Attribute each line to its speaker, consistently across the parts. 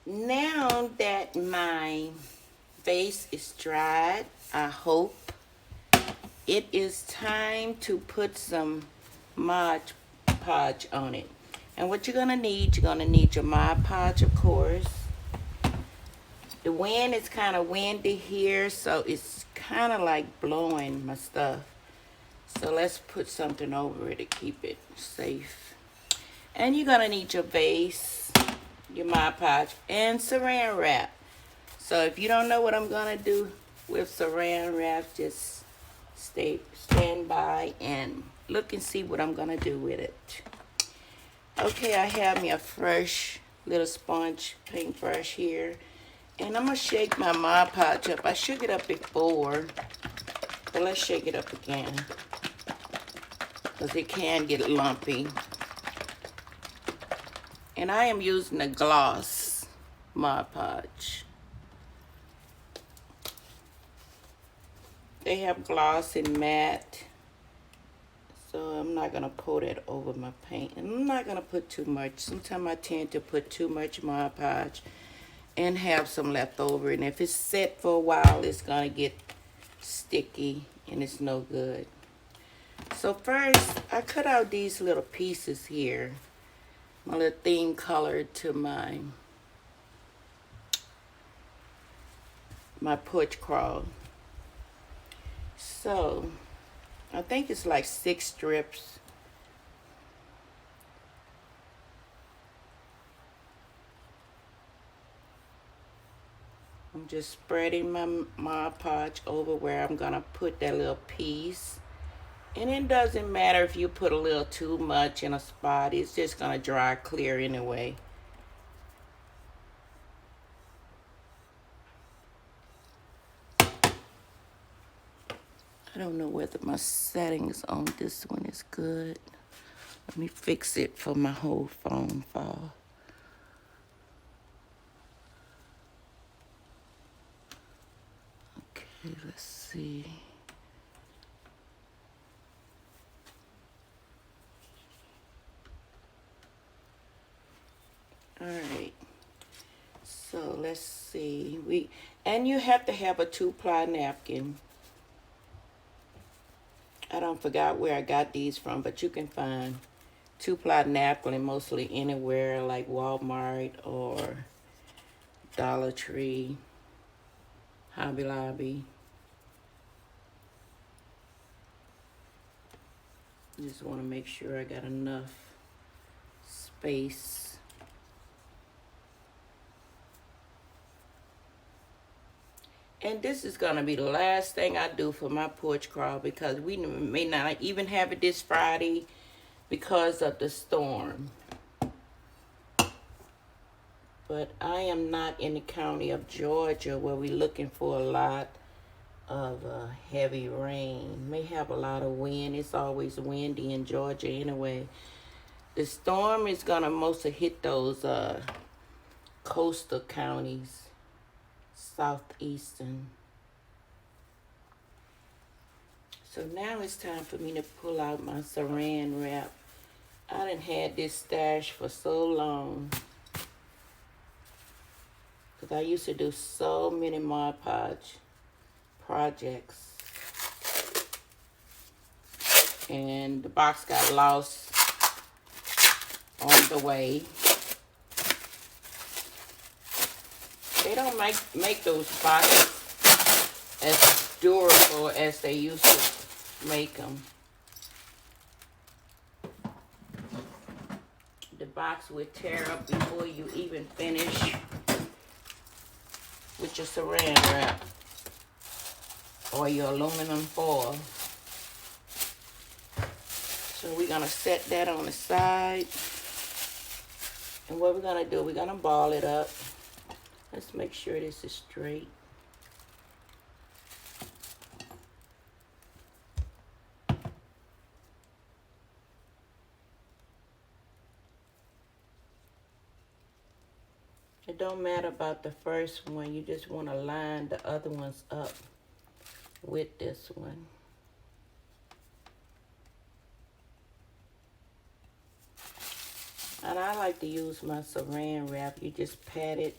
Speaker 1: Now that my vase is dried, I hope, it is time to put some Mod Podge on it. And what you're gonna need your Mod Podge, of course. The wind is kind of windy here, so it's kind of like blowing my stuff. So let's put something over it to keep it safe. And you're gonna need your vase, your Mod Podge, and saran wrap. So if you don't know what I'm gonna do with saran wrap, just stand by and look and see what I'm gonna do with it. Okay, I have me a fresh little sponge paintbrush here, and I'm gonna shake my Mod Podge up. I shook it up before, but let's shake it up again because it can get lumpy. And I am using a gloss Mod Podge. They have gloss and matte, so I'm not gonna pour that over my paint. And I'm not gonna put too much. Sometimes I tend to put too much Mod Podge and have some left over. And if it's set for a while, it's gonna get sticky and it's no good. So first, I cut out these little pieces here. My little theme color to my porch crawl. So, I think it's like 6 strips. I'm just spreading my Mod Podge over where I'm gonna put that little piece. And it doesn't matter if you put a little too much in a spot. It's just gonna dry clear anyway. I don't know whether my settings on this one is good. Let me fix it for my whole phone fall. Okay, let's see. All right. So let's see. And you have to have a 2-ply napkin. I don't forgot where I got these from, but you can find 2-ply napkin mostly anywhere like Walmart or Dollar Tree, Hobby Lobby. Just want to make sure I got enough space. And this is going to be the last thing I do for my porch crawl because we may not even have it this Friday because of the storm. But I am not in the county of Georgia where we're looking for a lot of heavy rain. May have a lot of wind. It's always windy in Georgia anyway. The storm is going to mostly hit those coastal counties. Southeastern. So now it's time for me to pull out my saran wrap. I done had this stash for so long because I used to do so many Mod Podge projects, and the box got lost on the way. They don't make those boxes as durable as they used to make them. The box would tear up before you even finish with your saran wrap or your aluminum foil. So we're gonna set that on the side. And what we're gonna do, we're gonna ball it up. Let's make sure this is straight. It don't matter about the first one. You just want to line the other ones up with this one. And I like to use my saran wrap. You just pat it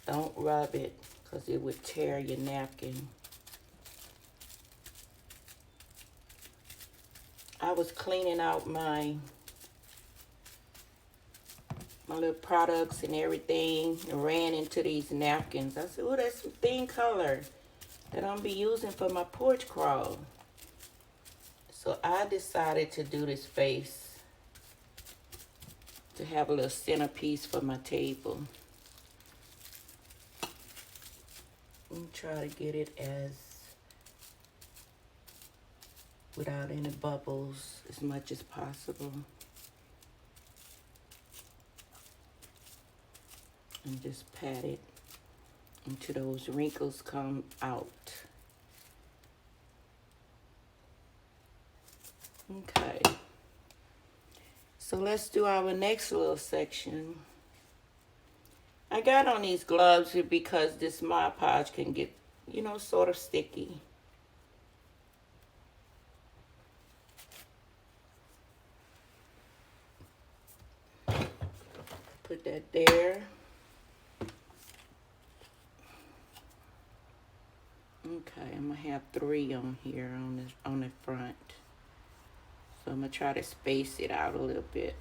Speaker 1: Don't rub it because it would tear your napkin. I was cleaning out my little products and everything and ran into these napkins. I said, oh, that's some thin color that I'm be using for my porch crawl. So I decided to do this vase to have a little centerpiece for my table. And try to get it as without any bubbles as much as possible. And just pat it until those wrinkles come out. Okay. So let's do our next little section. I got on these gloves here because this Mod Podge can get, you know, sort of sticky. Put that there. Okay, I'm gonna have 3 on here on the front. So I'm gonna try to space it out a little bit.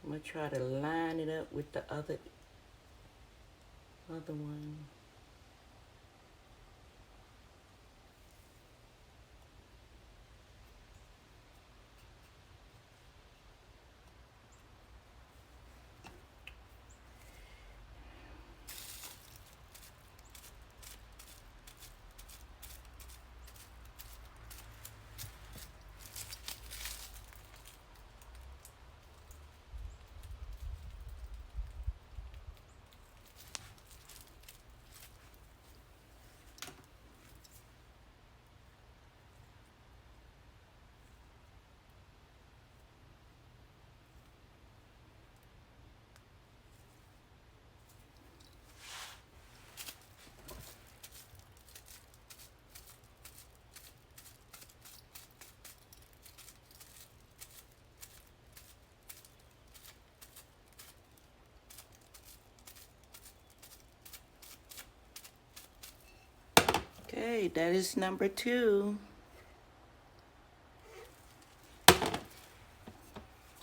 Speaker 1: I'm gonna try to line it up with the other one. Okay, that is number 2.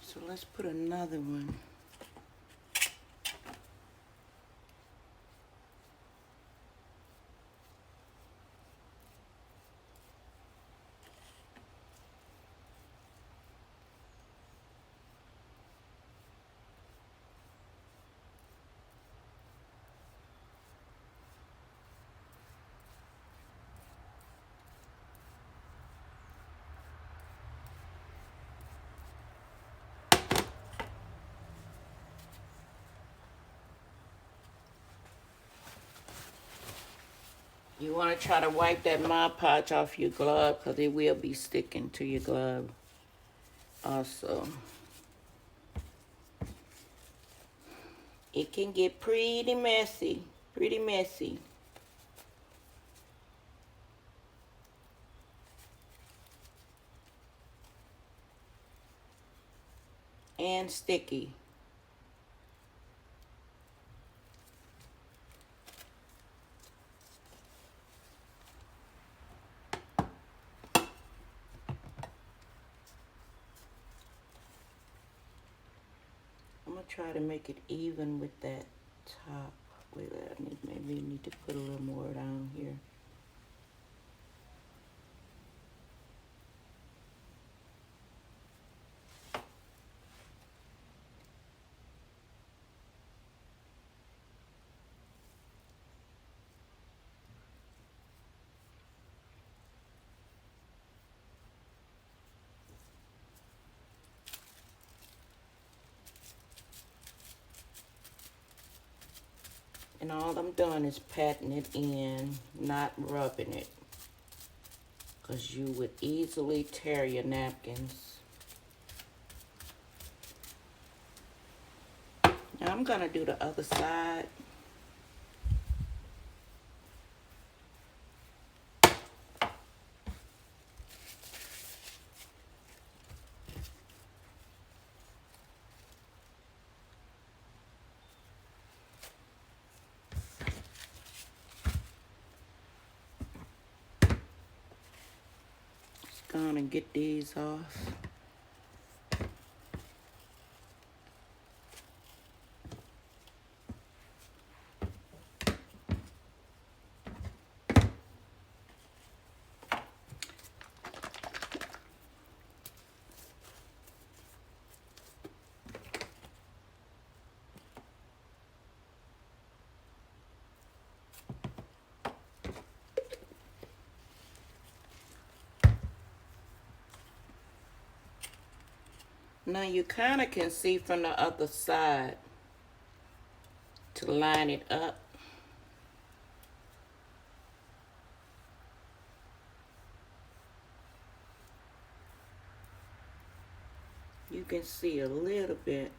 Speaker 1: So let's put another one. You want to try to wipe that Mod Podge off your glove because it will be sticking to your glove also. It can get pretty messy, and sticky. I'm gonna try to make it even with that top. Wait, maybe need to put a little more down here. And all I'm doing is patting it in, not rubbing it, because you would easily tear your napkins. Now I'm going to do the other side. Just going to get these off. Now you kind of can see from the other side to line it up. You can see a little bit.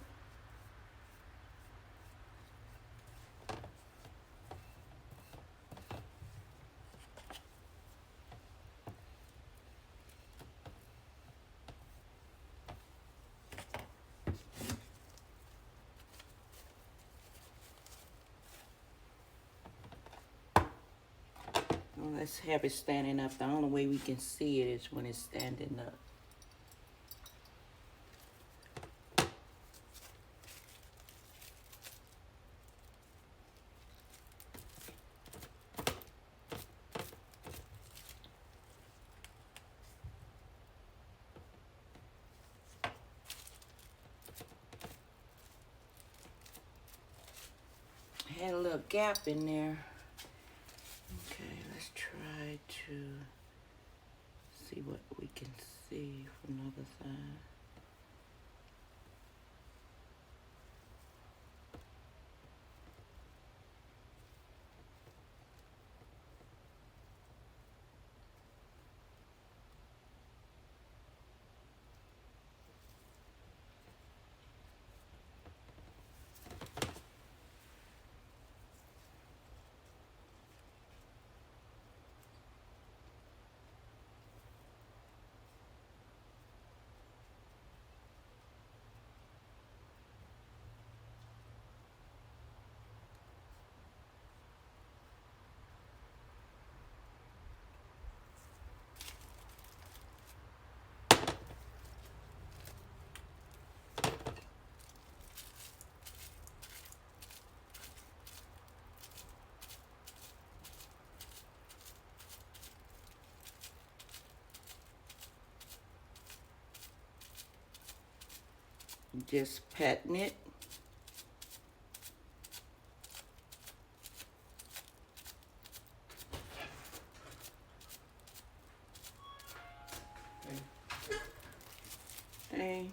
Speaker 1: Well, let's have it standing up. The only way we can see it is when it's standing up. Had a little gap in there. Okay, let's try to see what we can see from the other side. Just patting it. Okay.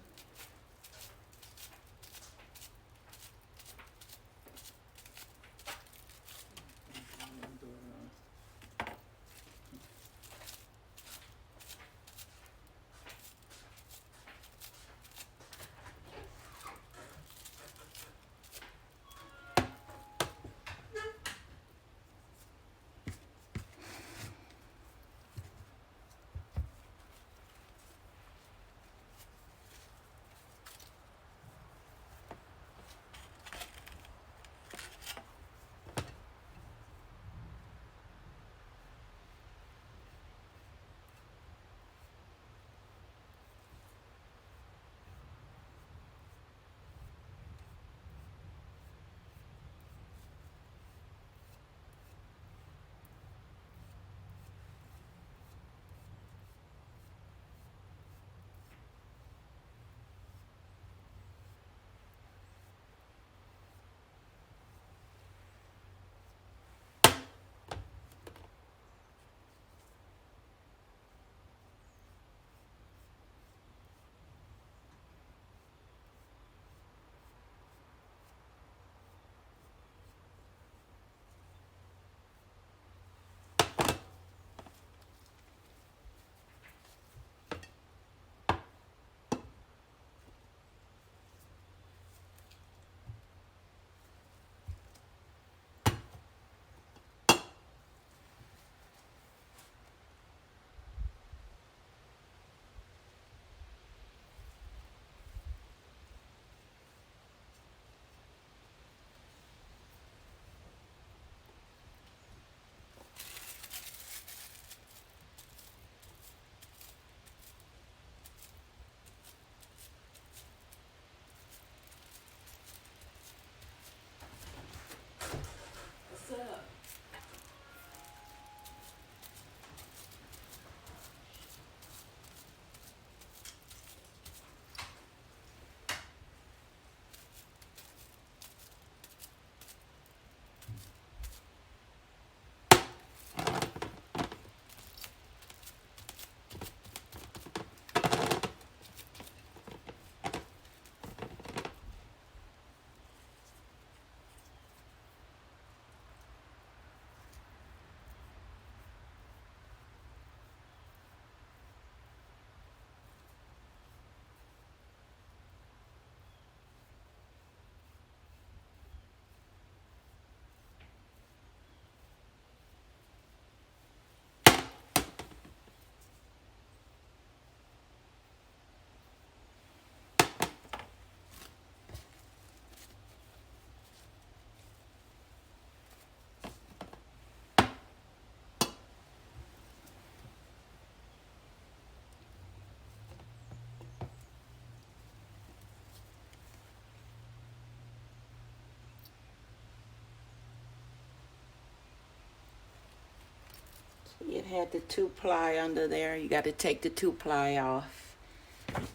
Speaker 1: It had the 2-ply under there. You got to take the 2-ply off.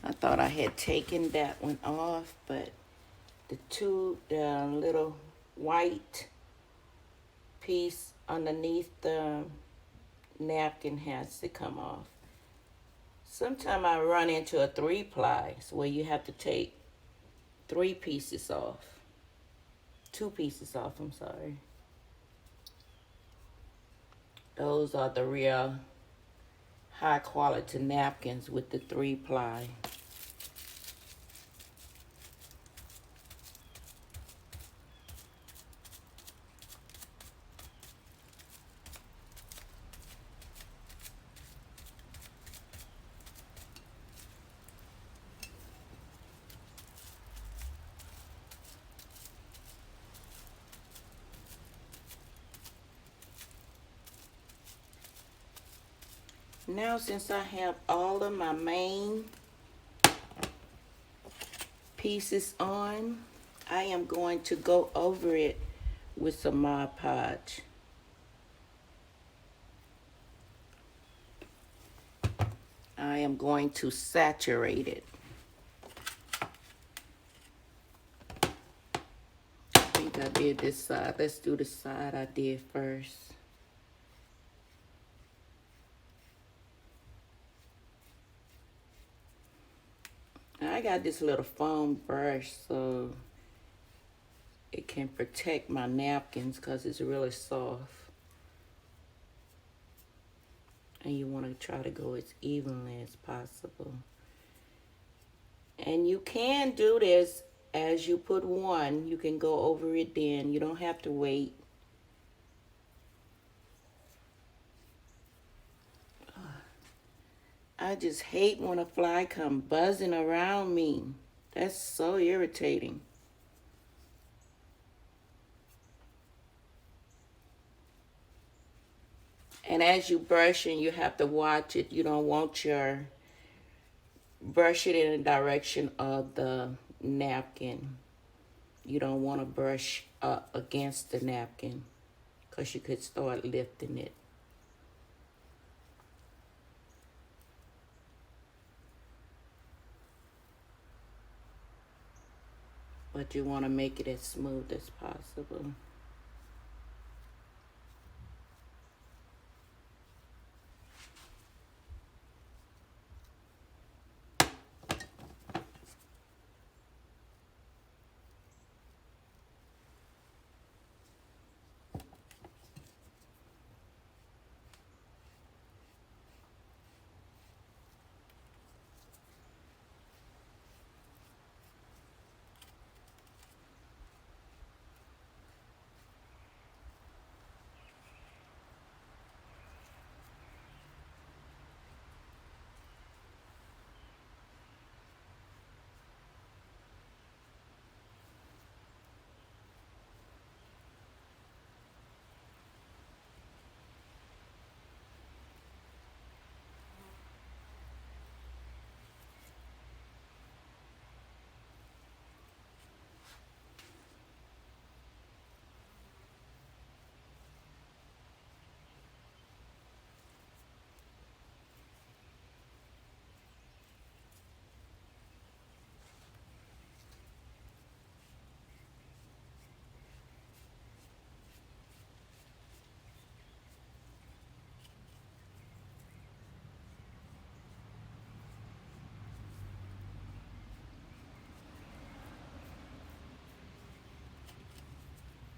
Speaker 1: I thought I had taken that one off, but the little white piece underneath the napkin has to come off. Sometimes I run into a 3-ply where you have to take 3 pieces off. 2 pieces off, I'm sorry. Those are the real high quality napkins with the 3-ply. Now, since I have all of my main pieces on, I am going to go over it with some Mod Podge. I am going to saturate it. I think I did this side. Let's do the side I did first. I got this little foam brush so it can protect my napkins because it's really soft. And you want to try to go as evenly as possible. And you can do this as you put one. You can go over it then. You don't have to wait. I just hate when a fly come buzzing around me. That's so irritating. And as you brushing, you have to watch it. You don't want your brush it in the direction of the napkin. You don't want to brush up against the napkin because you could start lifting it. But you want to make it as smooth as possible.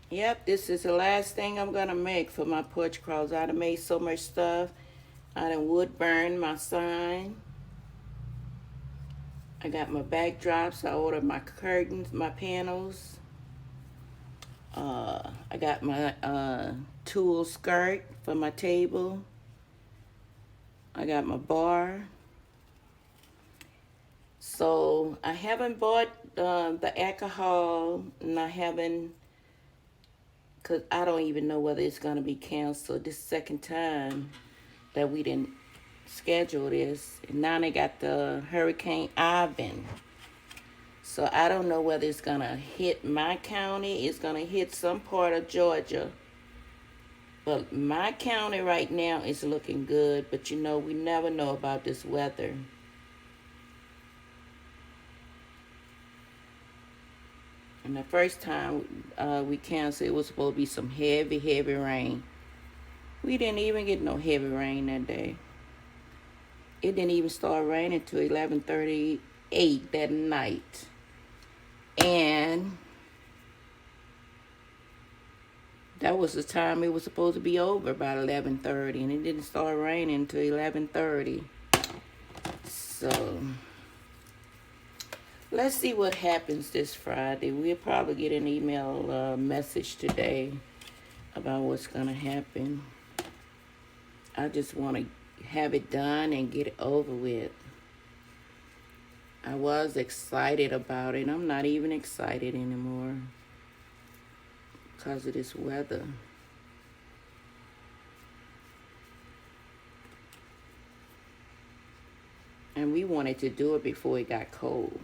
Speaker 1: Yep, this is the last thing I'm going to make for my porch crawls. I done made so much stuff. I done wood burned my sign. I got my backdrops. I ordered my curtains, my panels. I got my tulle skirt for my table. I got my bar. So I haven't bought the alcohol, and I haven't, because I don't even know whether it's going to be canceled. This second time that we didn't schedule this. And now they got the Hurricane Ivan. So I don't know whether it's going to hit my county. It's going to hit some part of Georgia. But my county right now is looking good. But you know, we never know about this weather. And the first time we canceled, it was supposed to be some heavy, heavy rain. We didn't even get no heavy rain that day. It didn't even start raining till 11:38 that night. And that was the time it was supposed to be over, about 11:30, and it didn't start raining until 11:30. So let's see what happens this Friday. We'll probably get an email message today about what's going to happen. I just want to have it done and get it over with. I was excited about it. I'm not even excited anymore because of this weather. And we wanted to do it before it got cold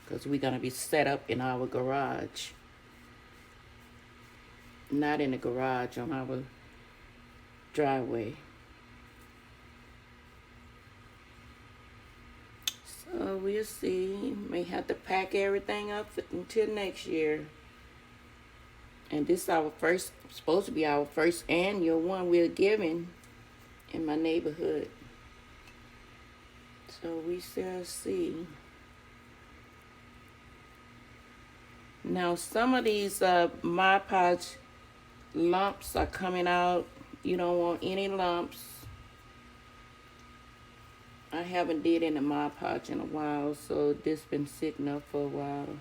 Speaker 1: because we're going to be set up in our garage. Not in the garage, on our driveway. So we'll see. May have to pack everything up until next year. And this is our first, supposed to be our first annual one we're giving in my neighborhood. So we shall see. Now some of these Mod Podge lumps are coming out. You don't want any lumps. I haven't did any Mod Podge in a while, so this been sitting up for a while.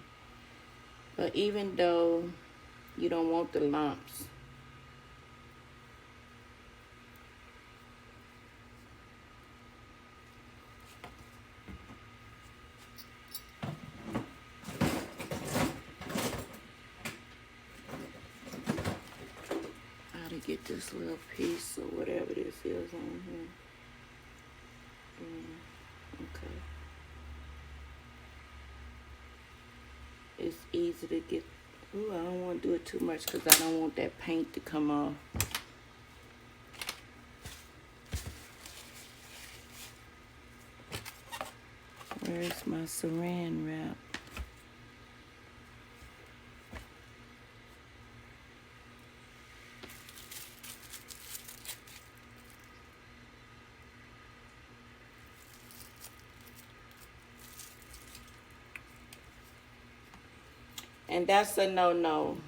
Speaker 1: But even though you don't want the lumps, how to get this little piece or whatever this is on here. Okay. It's easy to get. Ooh, I don't want to do it too much because I don't want that paint to come off. Where's my saran wrap? And that's a no-no,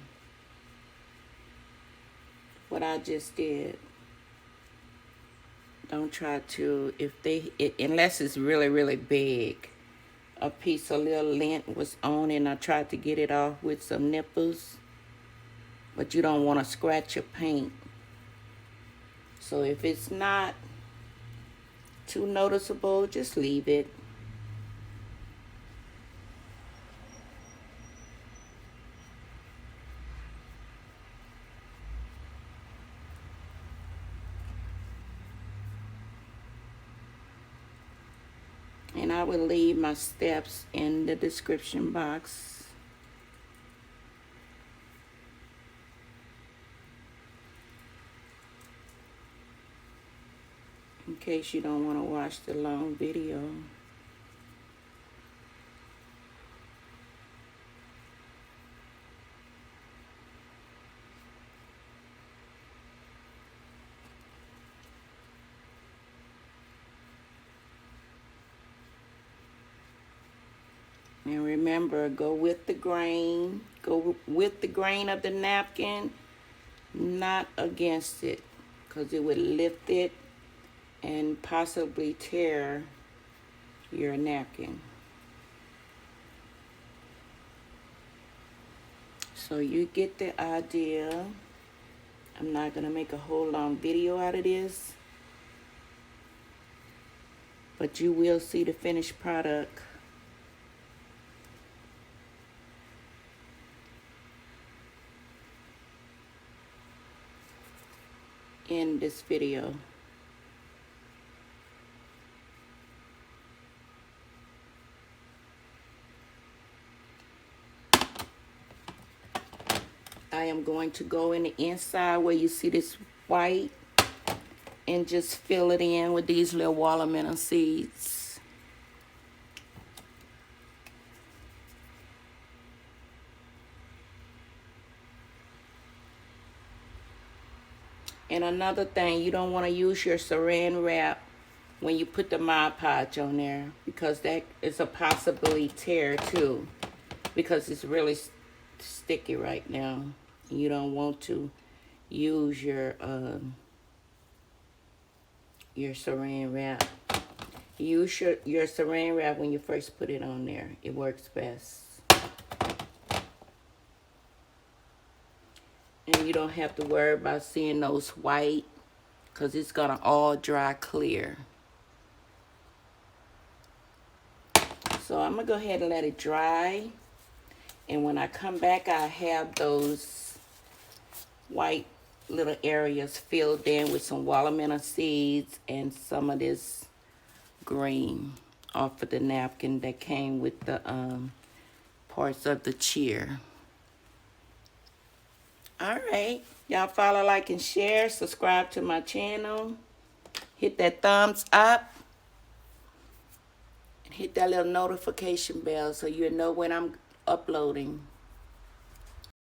Speaker 1: what I just did. Don't try to, unless it's really, really big. A piece of little lint was on and I tried to get it off with some nipples. But you don't want to scratch your paint. So if it's not too noticeable, just leave it. And I will leave my steps in the description box. In case you don't want to watch the long video. And remember, go with the grain. Go with the grain of the napkin, not against it, because it would lift it and possibly tear your napkin. So you get the idea. I'm not going to make a whole long video out of this, but you will see the finished product in this video. I am going to go in the inside where you see this white and just fill it in with these little watermelon seeds. And another thing, you don't want to use your saran wrap when you put the Mod Podge on there, because that is a possibly tear too, because it's really sticky right now. You don't want to use your saran wrap. Use your saran wrap when you first put it on there. It works best. And you don't have to worry about seeing those white, because it's going to all dry clear. So I'm going to go ahead and let it dry. And when I come back, I have those white little areas filled in with some watermelon seeds and some of this green off of the napkin that came with the parts of the cheer. All right, y'all follow, like, and share. Subscribe to my channel. Hit that thumbs up. And hit that little notification bell so you know when I'm uploading.